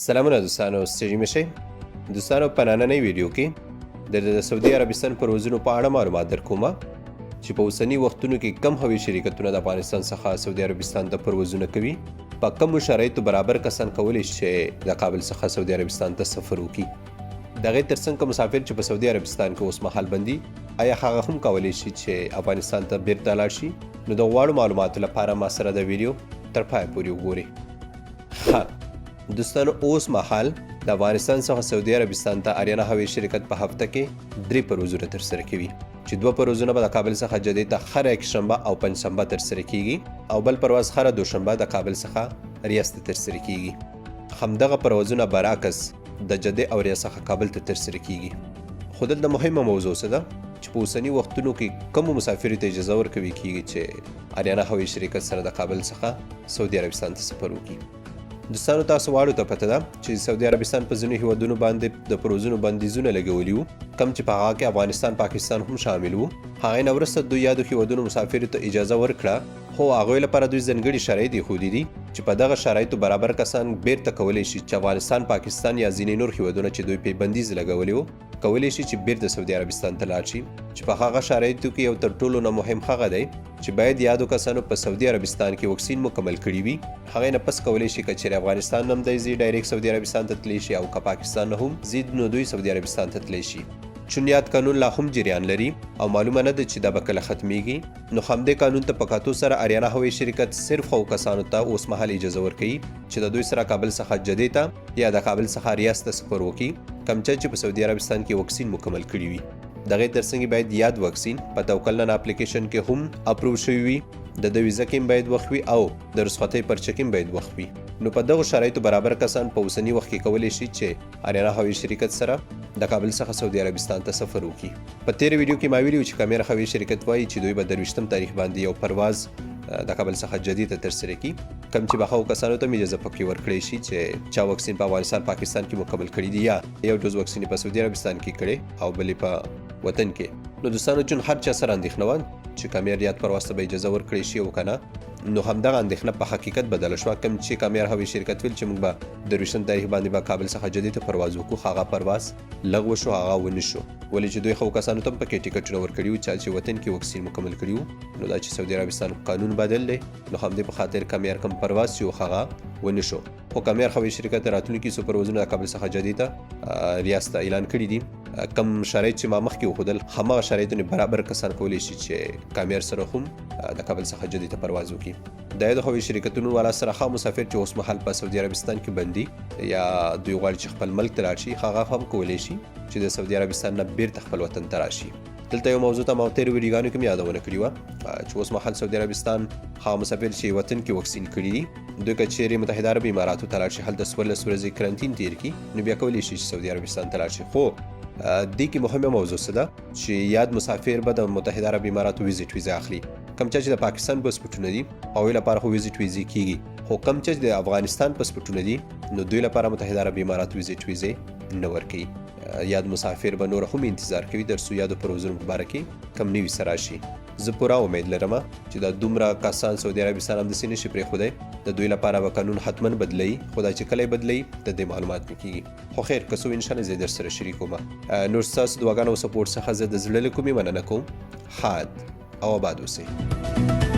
سلامونه دوستانو، ستړي مه شئ. دوستانو، په نننۍ ویډیو کې د سعودي عربستان پروازونو په اړه معلومات درکومه چې په اوسني وختونو کې کم هوایي شرکتونه د افغانستان څخه سعودي عربستان ته پروازونه کوي. په کمو شرایطو برابر کسان کولی شي چې د کابل څخه سعودي عربستان ته سفر وکړي. د هغې ترڅنګ که مسافر چې په سعودي عربستان کې اوس مهال بندي، آیا هغه هم کولی شي چې افغانستان ته بیرته لاړ شي؟ نو د غواړو معلوماتو لپاره ما سره د ویډیو تر پای پورې وګورئ. دوستانو، اوس مهال د افغانستان څخه سعودي عربستان ته آریانا هوایي شرکت په هفته کې 3 پروازونه ترسره کوي، چې 2 پروازونه به د کابل څخه جدې ته هره یکشنبه او پنجشنبه ترسره کیږي او بل پرواز هره دوشنبه د کابل څخه ریاض ته ترسره کیږي. همدغه پروازونه برعکس د جدې او ریاض څخه کابل ته ترسره کیږي. خو دلته مهمه موضوع څه ده چې په اوسني وختونو کې کومو مسافرو ته اجازه ورکوي کیږي چې آریانا هوایي شرکت سره د کابل څخه سعودي عربستان ته سفر وکړي. دوستانو، تاسو واړو ته پته ده چې سعودي عربستان په ځینو هیوادونو باندې د پروازونو بندیزونه لګولي وو، کم چې په هغه کې افغانستان پاکستان هم شامل وو. هغې نه وروسته دوی یادو هیوادونو مسافرو ته اجازه ورکړه، خو هغوی لپاره دوی ځانګړي شرایط ایښودي دي چې په دغه شرایطو برابر کسان بیرته کولی شي چې افغانستان، پاکستان یا ځینې نور هیوادونه چې دوی پې بندیز لګولی وو کولی شي چې بیرته سعودي عربستان ته لاړ شي. چې په هغه شرایطو کې یو تر ټولو نه مهم هغه دی چې باید یادو کسانو په سعودي عربستان کې واکسین مکمل کړي وي. هغې نه پس کولی شي که چیرې افغانستان نه هم دی ځي ډایرکټ سعودي عربستان ته تللی شي، او که پاکستان نه هم ځي نو دوی سعودي عربستان ته تللی شي. چون یاد قانون لا هم جریان لري او معلومه نه ده چې دا به کله ختمیږي. نو همدې قانون ته په کاتو سره آریانا هوایي شرکت صرف هغو کسانو ته اوس مهال اجازه ورکوي چې د دوی سره کابل څخه جدې ته یا د کابل څخه ریاض ته سفر وکړي، کوم چې په سعودي عربستان کې واکسین مکمل کړي وي. دغې ترڅنګ باید یاد واکسین په توکل نن اپلیکیشن کې هم اپروو شوی وي، د ویزه کې باید وخت وي او د رخصتۍ پرچه کې باید وخت وي. نو په دغو شرایطو برابر کسان په اوسني وخت کې کولی شي چې آریانا هوایي شرکت سره د کابل څخه سعودي عربستان ته سفر وکړي. په تېره ویډیو کې ما ویلي و چې کامیر هوایي شرکت وایي چې دوی به د 20 تاریخ باندې یو پرواز د کابل څخه جدې ته ترسره کړي، کوم چې به هغو کسانو ته اجازه پکې ورکړی شي چې چا واکسین په افغانستان، پاکستان کې مکمل کړي دي یا یو ډوز واکسین په سعودي عربستان کې کړي او بلې په وطن کې. نو دوستانو، چون هر چا سره اندېښنه وه چې کامیر ریاض پرواز ته به اجازه ورکړی شي او که نه، نو همدغه اندېښنه په حقیقت بدله شوه. کوم چې کامیر هوایي شرکت ویل چې موږ به د 20 تاریخ باندې به کابل څخه جدې ته پرواز وکړو، هغه پرواز لغوه شو، هغه ونه شو. ولې چې دوی خو کسانو ته هم پکې ټکټونه ورکړي وو چې وطن کې واکسین مکمل کړي وو. نو دا چې سعودي عربستان قانون بدل دی، نو همدې په خاطر کامیر کوم پرواز چې هغه ونه شو. خو کامیر هوایي شرکت راتلونکي څو پروازونه د کابل څخه جدې ته ریاض ته اعلان کړي دي. کم شرایط چې ما مخکې وښودل، هماغه شرایطونه برابر کسان کولی شي چې کامیر سره هم د کابل څخه جدې ته پرواز وکړي. د یادو هوایي شرکتونو والا سره ښه مسافر چې اوس مهال په سعودي عربستان کې بندي یا دوی غواړي چې خپل ملک ته لاړ شي، هغه هم کولی شي چې د سعودي عربستان نه بیرته خپل وطن ته راشي. دلته یو موضوع ته ما تېرو ویډیوګانو کې مې یادونه کړې وه چې اوس مهال سعودي عربستان هغه مسافر چې وطن کې واکسین کړي دي، دوی که چیرې متحده عرب اماراتو ته لاړ شي، هلته 14 ورځې کرنټین تېر کړي، نو بیا کولی شي چې سعودي عربستان ته لاړ شي. خو دې کې مهمه موضوع څه ده چې یاد مسافر به د متحده عرب اماراتو ویزیټ ویزه اخلي. کوم چې د پاکستان پاسپورټونه دي هغوی لپاره خو ویزیټ ویزې کیږي، خو کوم چې د افغانستان پاسپورټونه دي نو دوی لپاره متحده عرب امارات ویزیټ ویزې نه ورکوي. یاد مسافر به نور هم انتظار کوي تر څو یادو پروازونو په باره کې کم نوي څه راشي. زه پوره امید لرم چې دا دومره کسان سعودي عربستان همداسې نشي پرېښودی. د دوی لپاره به قانون حتما بدلوي، خو دا چې کله یې بدلوي د دې معلومات نه کیږي. خو خیر، که څه انشاءالله زه در سره شریکوم. نور ستاسو دعاګانو او سپورټ څخه زه د زړه له کومې مننه کوم. ښاد او آباد اوسئ.